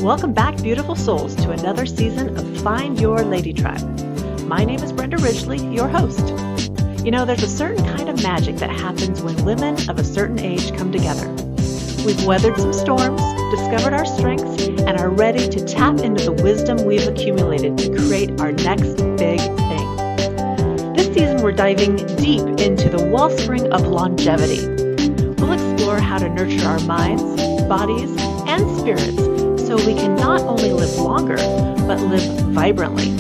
Welcome back, beautiful souls, to another season of Find Your Lady Tribe. My name is Brenda Ridgely, your host. You know, there's a certain kind of magic that happens when women of a certain age come together. We've weathered some storms, discovered our strengths, and are ready to tap into the wisdom we've accumulated to create our next big thing. This season, we're diving deep into the wellspring of longevity. We'll explore how to nurture our minds, bodies, and spirits so we can not only live longer, but live vibrantly.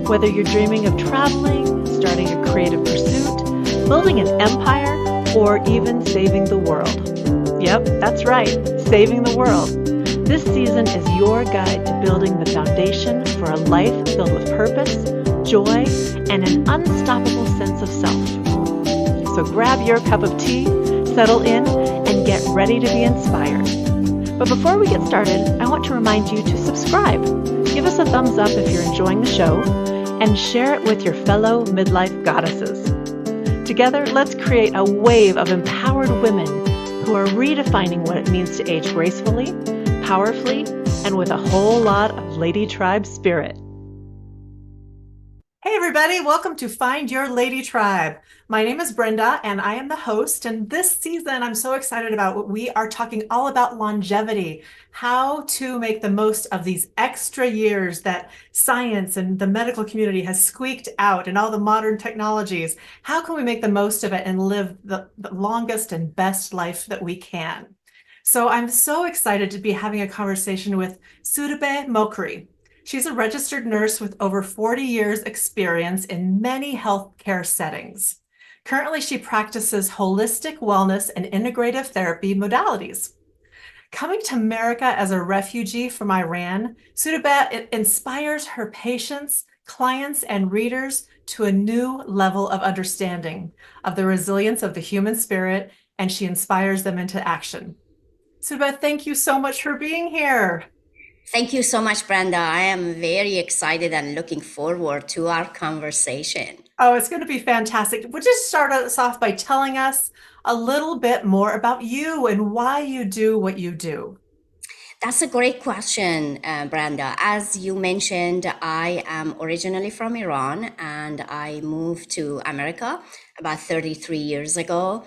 Whether you're dreaming of traveling, starting a creative pursuit, building an empire, or even saving the world. Yep, that's right, saving the world. This season is your guide to building the foundation for a life filled with purpose, joy, and an unstoppable sense of self. So grab your cup of tea, settle in, and get ready to be inspired. But before we get started, I want to remind you to subscribe. Give us a thumbs up if you're enjoying the show, and share it with your fellow midlife goddesses. Together, let's create a wave of empowered women who are redefining what it means to age gracefully, powerfully, and with a whole lot of Lady Tribe spirit. Hey everybody, welcome to Find Your Lady Tribe. My name is Brenda and I am the host, and this season I'm so excited about what we are talking all about longevity, how to make the most of these extra years that science and the medical community has squeaked out and all the modern technologies. How can we make the most of it and live the longest and best life that we can? So I'm so excited to be having a conversation with Soodabeh Mokry. She's a registered nurse with over 40 years experience in many healthcare settings. Currently, she practices holistic wellness and integrative therapy modalities. Coming to America as a refugee from Iran, Soodabeh inspires her patients, clients, and readers to a new level of understanding of the resilience of the human spirit, and she inspires them into action. Soodabeh, thank you so much for being here. Thank you so much, Brenda. I am very excited and looking forward to our conversation. Oh, it's going to be fantastic. Would you start us off by telling us a little bit more about you and why you do what you do? That's a great question, Brenda. As you mentioned, I am originally from Iran and I moved to America about 33 years ago.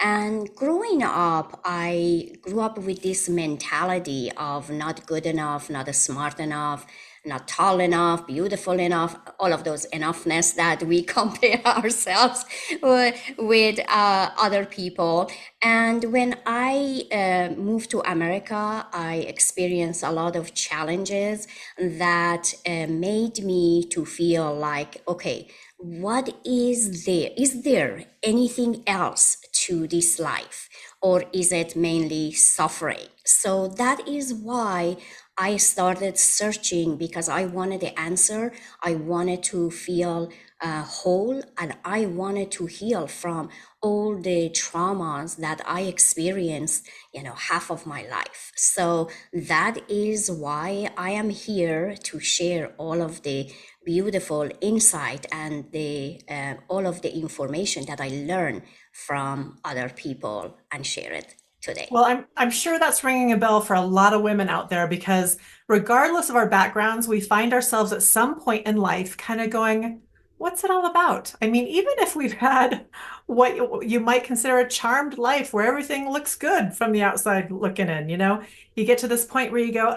And growing up, I grew up with this mentality of not good enough, not smart enough, not tall enough, beautiful enough, all of those enoughness that we compare ourselves with other people. And when I moved to America, I experienced a lot of challenges that made me to feel like, okay, what is there? Is there anything else to this life, or is it mainly suffering? So that is why I started searching, because I wanted the answer. I wanted to feel whole, and I wanted to heal from all the traumas that I experienced, half of my life. So that is why I am here to share all of the beautiful insight and the all of the information that I learned from other people and share it today. Well, I'm sure that's ringing a bell for a lot of women out there, because regardless of our backgrounds, we find ourselves at some point in life kind of going, what's it all about? I mean, even if we've had what you might consider a charmed life where everything looks good from the outside looking in, you get to this point where you go,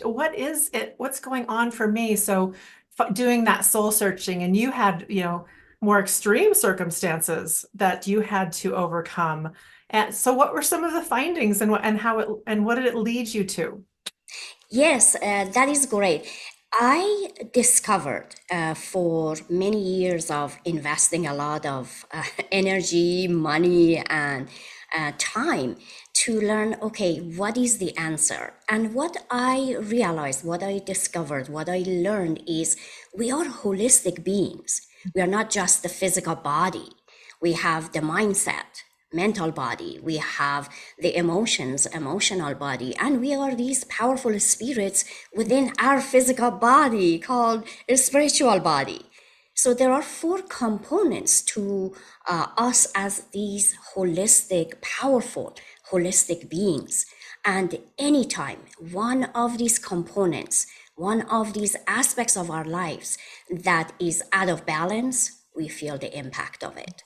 what is it? What's going on for me? So doing that soul searching, and you had, more extreme circumstances that you had to overcome. And so what were some of the findings, and what did it lead you to? Yes, that is great. I discovered for many years of investing a lot of energy, money, and time to learn, okay, what is the answer? And what I realized, what I discovered, what I learned is we are holistic beings. We are not just the physical body. We have the mindset, mental body, we have the emotions, emotional body, and we are these powerful spirits within our physical body called a spiritual body. So there are four components to us as these holistic, powerful, holistic beings. And anytime one of these components, one of these aspects of our lives that is out of balance, we feel the impact of it.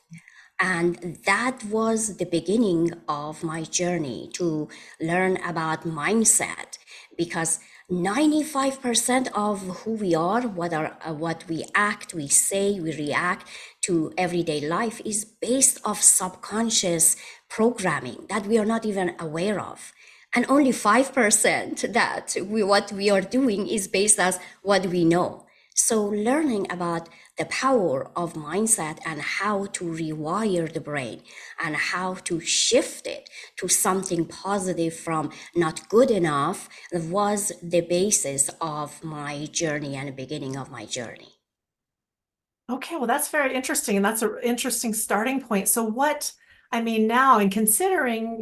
And that was the beginning of my journey to learn about mindset, because 95% of who we are, what we act, we say, we react to everyday life is based off subconscious programming that we are not even aware of. And only 5% that what we are doing is based on what we know. So learning about the power of mindset and how to rewire the brain and how to shift it to something positive from not good enough was the basis of my journey and the beginning of my journey. Okay, well, that's very interesting. And that's an interesting starting point. So what, I mean, now in considering,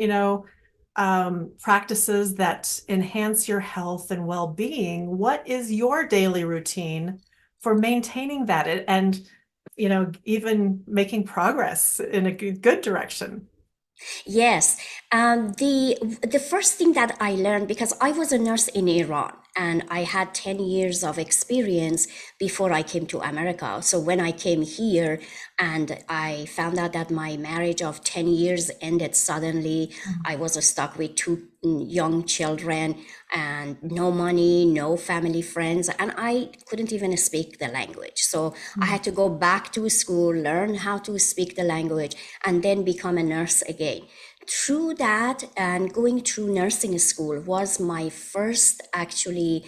practices that enhance your health and well-being, what is your daily routine for maintaining that and, even making progress in a good direction? Yes, the first thing that I learned, because I was a nurse in Iran and I had 10 years of experience before I came to America. So when I came here and I found out that my marriage of 10 years ended suddenly, I was stuck with two young children and no money, no family friends, and I couldn't even speak the language. So I had to go back to school, learn how to speak the language, and then become a nurse again. Through that and going through nursing school was my first actually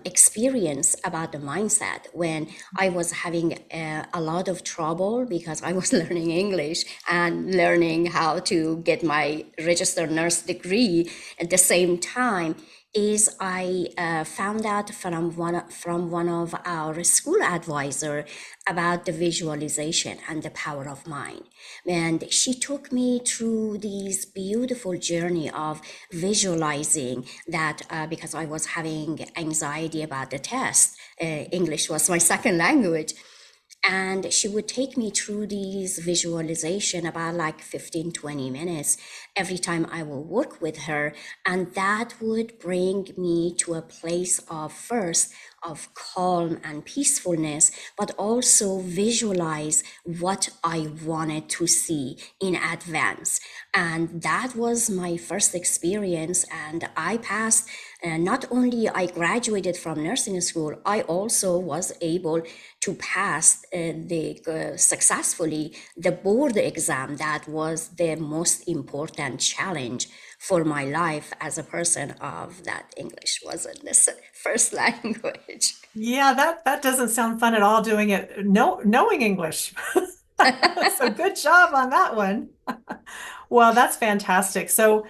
experience about the mindset when I was having a lot of trouble because I was learning English and learning how to get my registered nurse degree at the same time. Is I found out from one of our school advisor about the visualization and the power of mind, and she took me through this beautiful journey of visualizing that because I was having anxiety about the test. English was my second language, and she would take me through these visualization about like 15-20 minutes every time I will work with her, and that would bring me to a place of first of calm and peacefulness, but also visualize what I wanted to see in advance. And that was my first experience, and I passed. Not only I graduated from nursing school, I also was able to pass successfully the board exam. That was the most important challenge for my life as a person of that English wasn't the first language. Yeah, that doesn't sound fun at all doing it, no, knowing English. So good job on that one. Well, that's fantastic. So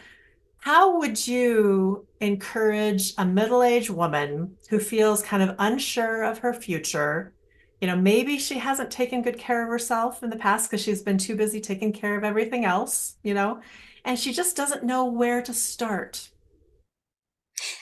how would you encourage a middle-aged woman who feels kind of unsure of her future? Maybe she hasn't taken good care of herself in the past because she's been too busy taking care of everything else, and she just doesn't know where to start.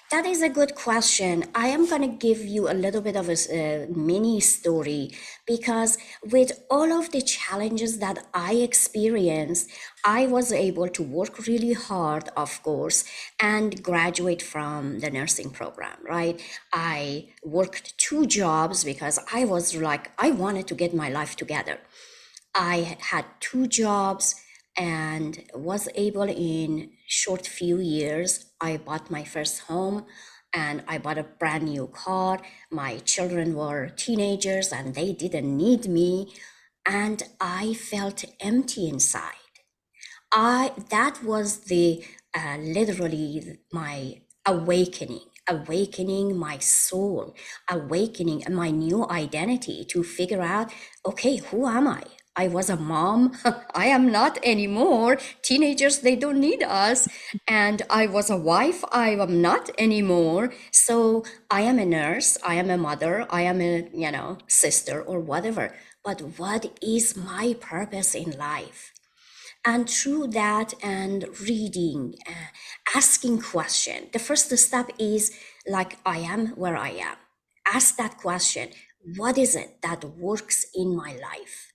That is a good question. I am going to give you a little bit of a mini story because, with all of the challenges that I experienced, I was able to work really hard, of course, and graduate from the nursing program, right? I worked two jobs because I was like, I wanted to get my life together. I had two jobs and was able in short few years. I bought my first home and I bought a brand new car. My children were teenagers and they didn't need me, and I felt empty inside. I that was the literally my awakening my soul, awakening my new identity to figure out, okay, who am I? I was a mom. I am not anymore. Teenagers, they don't need us. And I was a wife. I am not anymore. So I am a nurse. I am a mother. I am a, sister or whatever. But what is my purpose in life? And through that and reading, asking question, the first step is like, I am where I am. Ask that question. What is it that works in my life?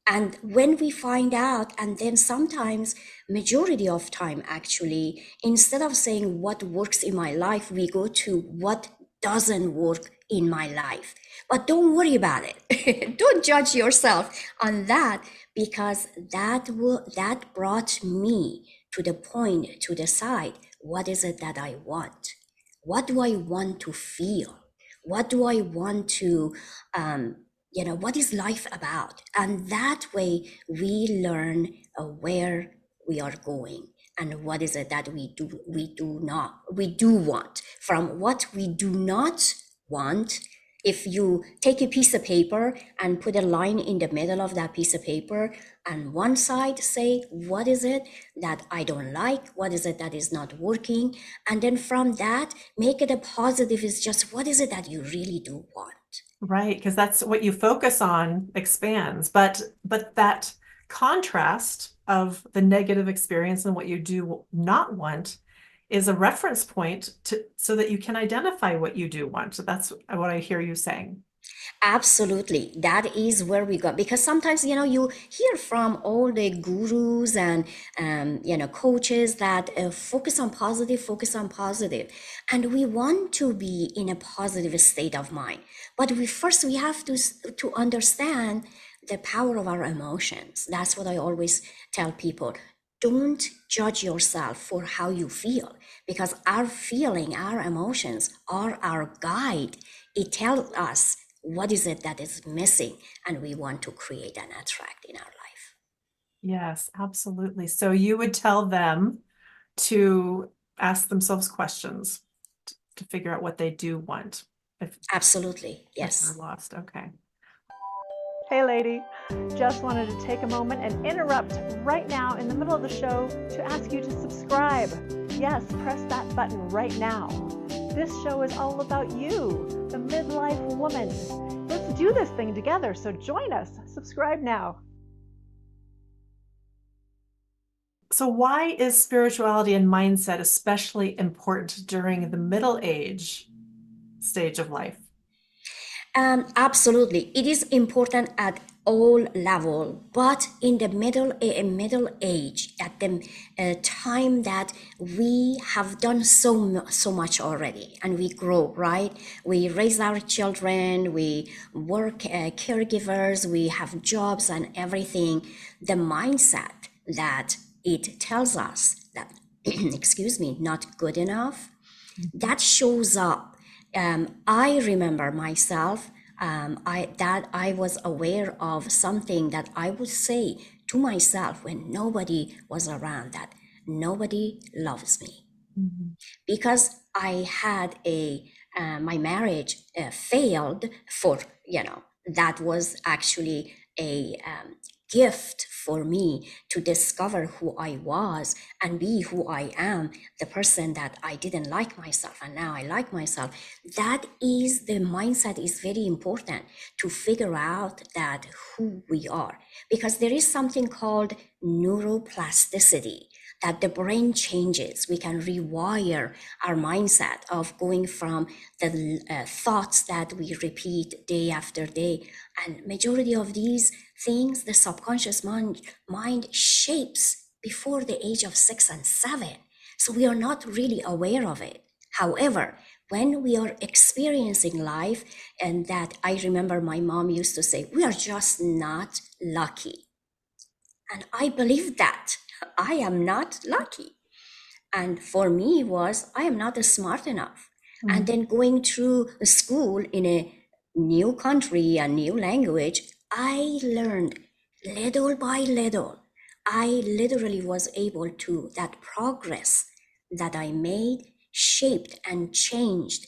And when we find out, and then sometimes majority of time actually, instead of saying what works in my life, we go to what doesn't work in my life. But don't worry about it. Don't judge yourself on that, because that brought me to the point to decide what is it that I want. What do I want to feel? What do I want to what is life about? And that way we learn where we are going and what is it that we do want. From what we do not want, if you take a piece of paper and put a line in the middle of that piece of paper, and one side say what is it that I don't like, what is it that is not working, and then from that make it a positive, is just what is it that you really do want. Right, because that's what you focus on expands. But that contrast of the negative experience and what you do not want is a reference point to so that you can identify what you do want. So that's what I hear you saying. Absolutely. That is where we go. Because sometimes, you hear from all the gurus and, coaches that focus on positive. And we want to be in a positive state of mind. But we have to understand the power of our emotions. That's what I always tell people. Don't judge yourself for how you feel, because our emotions are our guide. It tells us what is it that is missing and we want to create and attract in our life. Yes, absolutely. So you would tell them to ask themselves questions to figure out what they do want Absolutely, if they're yes. lost. Okay. Hey, lady. Just wanted to take a moment and interrupt right now in the middle of the show to ask you to subscribe. Yes, press that button right now. This show is all about you, the midlife woman. Let's do this thing together, so join us. Subscribe now. So why is spirituality and mindset especially important during the middle age stage of life? Absolutely, it is important at all level, but in the middle age, at the time that we have done so much already, and we grow, right? We raise our children, we work caregivers, we have jobs and everything. The mindset that it tells us that excuse me, not good enough, that shows up. I remember myself, I was aware of something that I would say to myself when nobody was around, that nobody loves me. Mhm. Because I had my marriage failed for, that was actually a gift for me to discover who I was and be who I am, the person that I didn't like myself and now I like myself. That is, the mindset is very important to figure out that who we are, because there is something called neuroplasticity, that the brain changes. We can rewire our mindset of going from the thoughts that we repeat day after day. And majority of these things, the subconscious mind shapes before the age of 6 and 7. So we are not really aware of it. However, when we are experiencing life, and that I remember my mom used to say, we are just not lucky. And I believe that I am not lucky. And for me was, I am not smart enough. And Mhm. then going through school in a new country, a new language, I learned little by little. I literally was able to, that progress that I made shaped and changed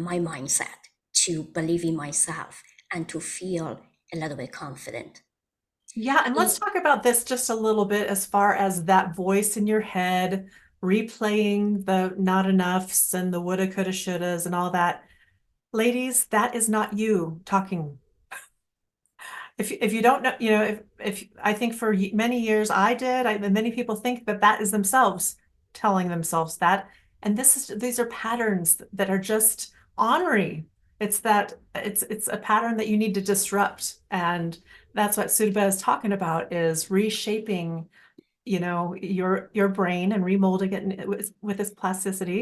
my mindset to believe in myself and to feel a little bit confident. Yeah, and let's talk about this just a little bit as far as that voice in your head replaying the not enoughs and the woulda, coulda, shouldas and all that. Ladies, that is not you talking. If you don't know, if I think for many years I did, many people think that that is themselves telling themselves that, and these are patterns that are just ornery. It's a pattern that you need to disrupt, and that's what Soodabeh is talking about, is reshaping, your brain and remolding it with its plasticity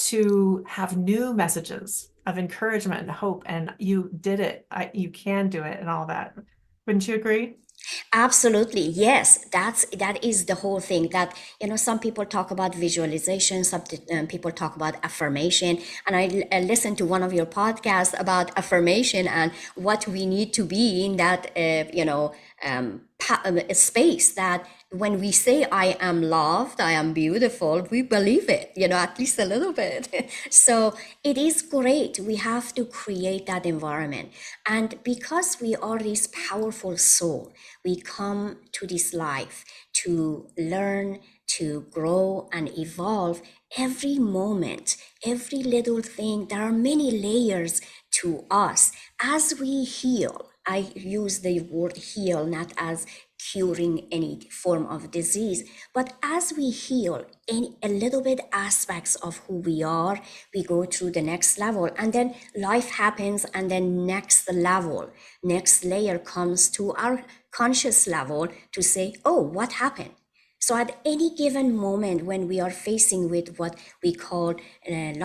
to have new messages of encouragement and hope. And you did it. You can do it and all that. Wouldn't you agree? Absolutely. Yes, that is the whole thing that, some people talk about visualization, some people talk about affirmation. And I listened to one of your podcasts about affirmation and what we need to be in that, space that when we say I am loved, I am beautiful, we believe it, at least a little bit. So it is great. We have to create that environment. And because we are this powerful soul, we come to this life to learn, to grow and evolve every moment, every little thing. There are many layers to us. As we heal, I use the word heal not as curing any form of disease, but as we heal in a little bit aspects of who we are, we go through the next level, and then life happens, and then next level, next layer comes to our conscious level to say, oh, what happened? So at any given moment when we are facing with what we call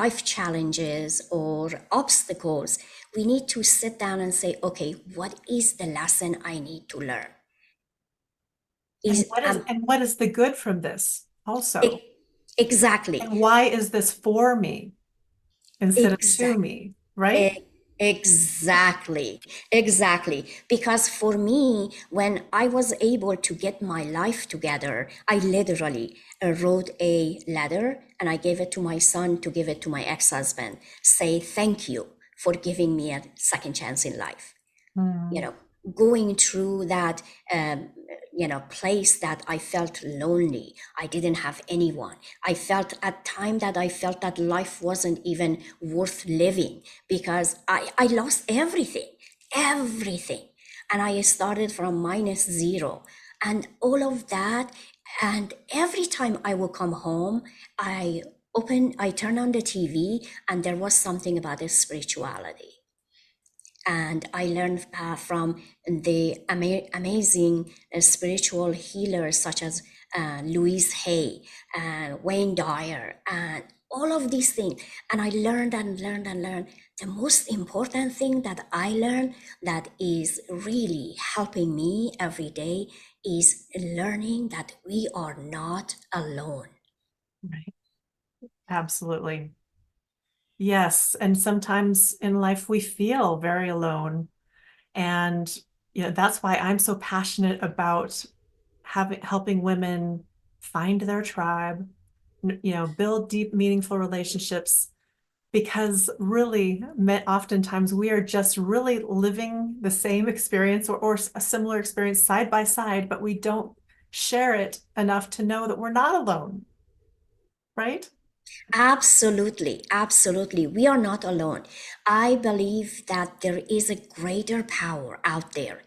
life challenges or obstacles, we need to sit down and say, okay, what is the lesson I need to learn? And Is what is the good from this also? e- exactly, And why is this for me instead of to exactly. me, right? E- Exactly, exactly. Because for me, when I was able to get my life together, I literally wrote a letter and I gave it to my son to give it to my ex-husband. Say thank you for giving me a second chance in life. you Hmm. know going through that place that I felt lonely. I didn't have anyone. I felt at time that I felt that life wasn't even worth living because I lost everything, and I started from -0 and all of that. And every time I would come home, I turn on the TV, and there was something about the spirituality. And I learned from the amazing spiritual healers such as Louise Hay, Wayne Dyer, and all of these things. And I learned and learned and learned. The most important thing that I learned that is really helping me every day is learning that we are not alone. Right. Absolutely. Yes. And sometimes in life we feel very alone. And that's why I'm so passionate about helping women find their tribe, build deep, meaningful relationships, because really, oftentimes we are just really living the same experience, or a similar experience side by side, but we don't share it enough to know that we're not alone, right? Absolutely, absolutely. We are not alone. I believe that there is a greater power out there.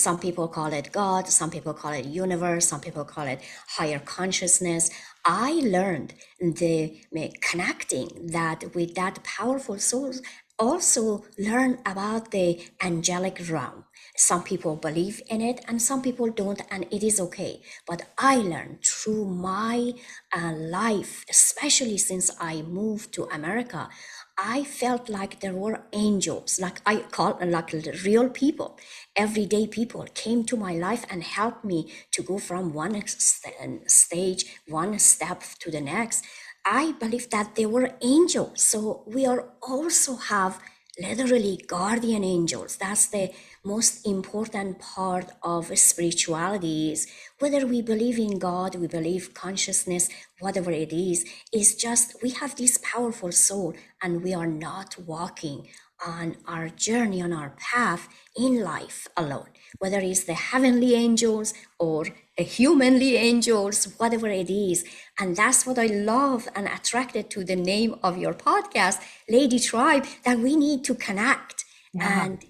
Some people call it God, some people call it universe, some people call it higher consciousness. I learned the connecting that with that powerful source, also learn about the angelic realm. Some people believe in it and some people don't, and it is okay. But I learned through my life, especially since I moved to America, I felt like there were angels, like I call like real people, everyday people came to my life and helped me to go from one stage, one step to the next. I believe that they were angels. So we are also have literally guardian angels. That's the most important part of spirituality, is whether we believe in God, we believe consciousness, whatever it is just we have this powerful soul and we are not walking on our journey, on our path in life alone, whether it's the heavenly angels or a humanly angels, whatever it is. And that's what I love and attracted to the name of your podcast, Lady Tribe, that we need to connect. Yeah. And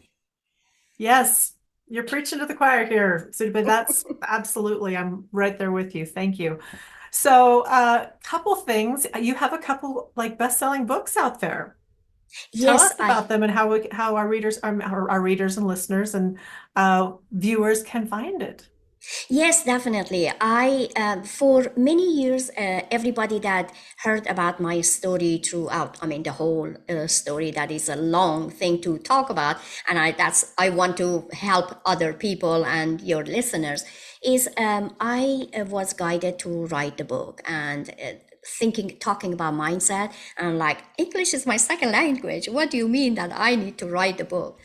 Yes. You're preaching to the choir here, Sudhi, but that's absolutely, I'm right there with you. Thank you. So, couple things. You have a couple like best-selling books out there. Tell Yes, us about them and how our readers and listeners and viewers can find it. Yes, definitely. For many years, everybody that heard about my story throughout, I mean, the whole story, that is a long thing to talk about, and I want to help other people and your listeners. Is I was guided to write the book and. Talking about mindset, and like, English is my second language. What do you mean that I need to write the book?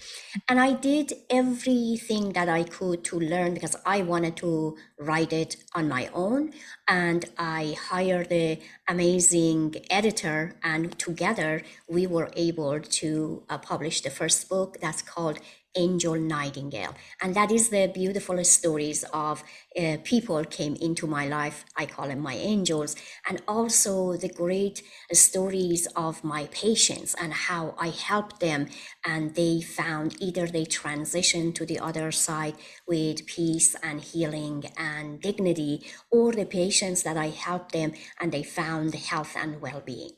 And I did everything that I could to learn, because I wanted to write it on my own. And I hired the amazing editor, and together we were able to publish the first book that's called Angel Nightingale. And that is the beautiful stories of people came into my life. I call them my angels. And also the great stories of my patients and how I helped them, and they found either they transitioned to the other side with peace and healing and dignity, or the patients that I helped them and they found health and well-being.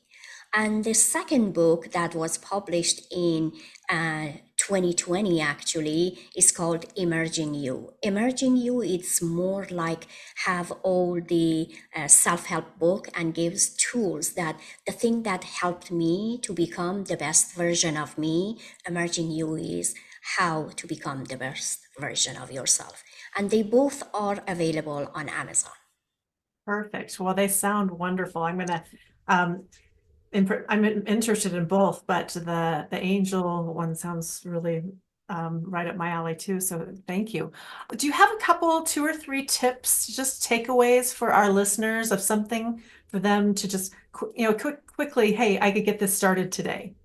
And the second book that was published in 2020 actually is called Emerging You. Emerging You, it's more like have all the self-help book and gives tools that the thing that helped me to become the best version of me. Emerging You is how to become the best version of yourself. And they both are available on Amazon. Perfect. Well, they sound wonderful. Um, I'm interested in both, but the angel one sounds really right up my alley too. So thank you. Do you have a couple, two or three tips, just takeaways for our listeners of something for them to just, quickly, hey, I could get this started today.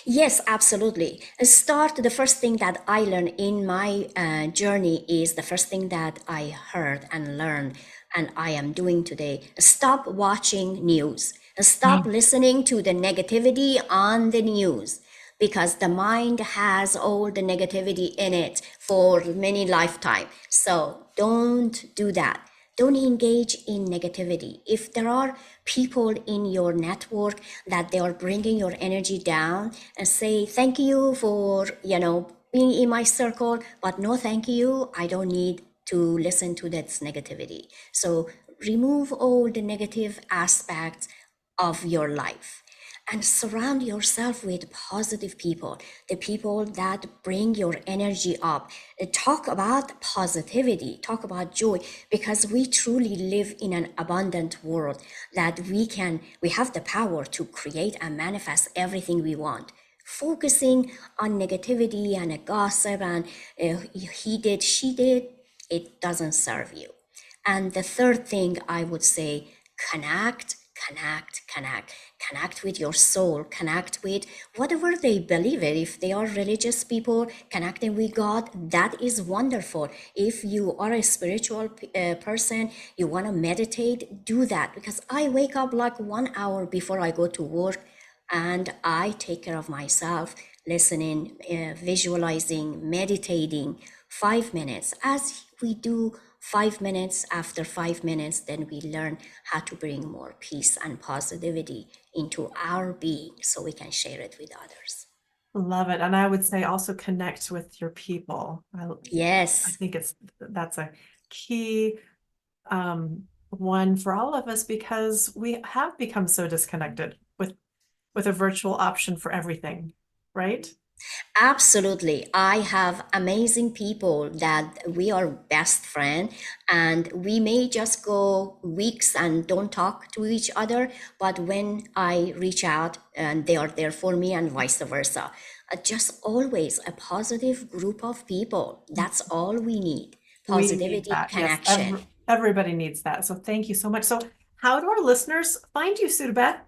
Yes, absolutely. The first thing that I learned in my journey is the first thing that I heard and learned, and I am doing today. Stop watching news. Stop Mm. listening to the negativity on the news, because the mind has all the negativity in it for many lifetime. So don't do that. Don't engage in negativity. If there are people in your network that they are bringing your energy down, and say thank you for being in my circle, but no thank you, I don't need to listen to that negativity. So remove all the negative aspects of your life and surround yourself with positive people, the people that bring your energy up. Talk about positivity, talk about joy, because we truly live in an abundant world that we have the power to create and manifest everything we want. Focusing on negativity and a gossip and he did, she did, it doesn't serve you. And the third thing I would say, connect, connect with your soul, connect with whatever they believe in. If they are religious people, connecting with God, that is wonderful. If you are a spiritual person, you want to meditate, do that. Because I wake up like 1 hour before I go to work, and I take care of myself, listening, visualizing, meditating 5 minutes. As we do 5 minutes, after 5 minutes, then we learn how to bring more peace and positivity into our being so we can share it with others. Love it. And I would say also connect with your people. I Yes. think that's a key one for all of us because we have become so disconnected with a virtual option for everything, right? Absolutely. I have amazing people that we are best friend, and we may just go weeks and don't talk to each other, but when I reach out and they are there for me and vice versa. Just always a positive group of people. That's all we need. We need Positivity, that. Yes, connection. everybody needs that. So thank you so much. So how do our listeners find you, Soodabeh?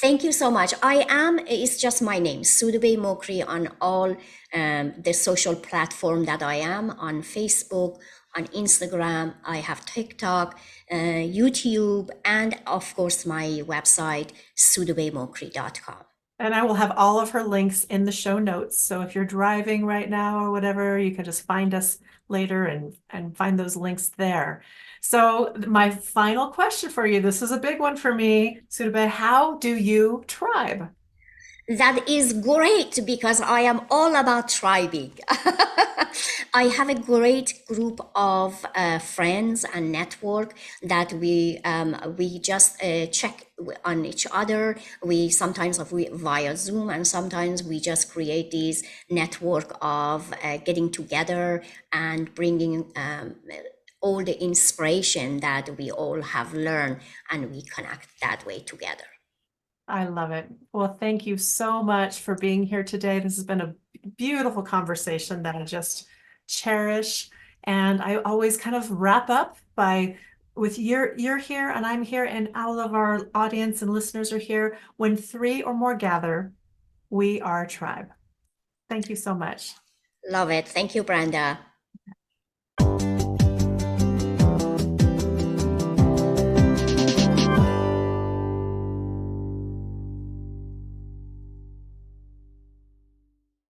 Thank you so much. It's just my name, Soodabeh Mokry, on all the social platform that I am on Facebook, on Instagram. I have TikTok, YouTube, and of course my website, soodabehmokry.com. And I will have all of her links in the show notes. So if you're driving right now or whatever, you can just find us later and find those links there. So my final question for you, this is a big one for me, Soodabeh, how do you tribe? That is great because I am all about tribing. I have a great group of friends and network that we just check on each other. We sometimes via Zoom, and sometimes we just create these network of getting together and bringing all the inspiration that we all have learned, and we connect that way together. I love it. Well, thank you so much for being here today. This has been a beautiful conversation that I just cherish. And I always kind of wrap up by with you're here and I'm here and all of our audience and listeners are here. When three or more gather, we are a tribe. Thank you so much. Love it. Thank you, Brenda.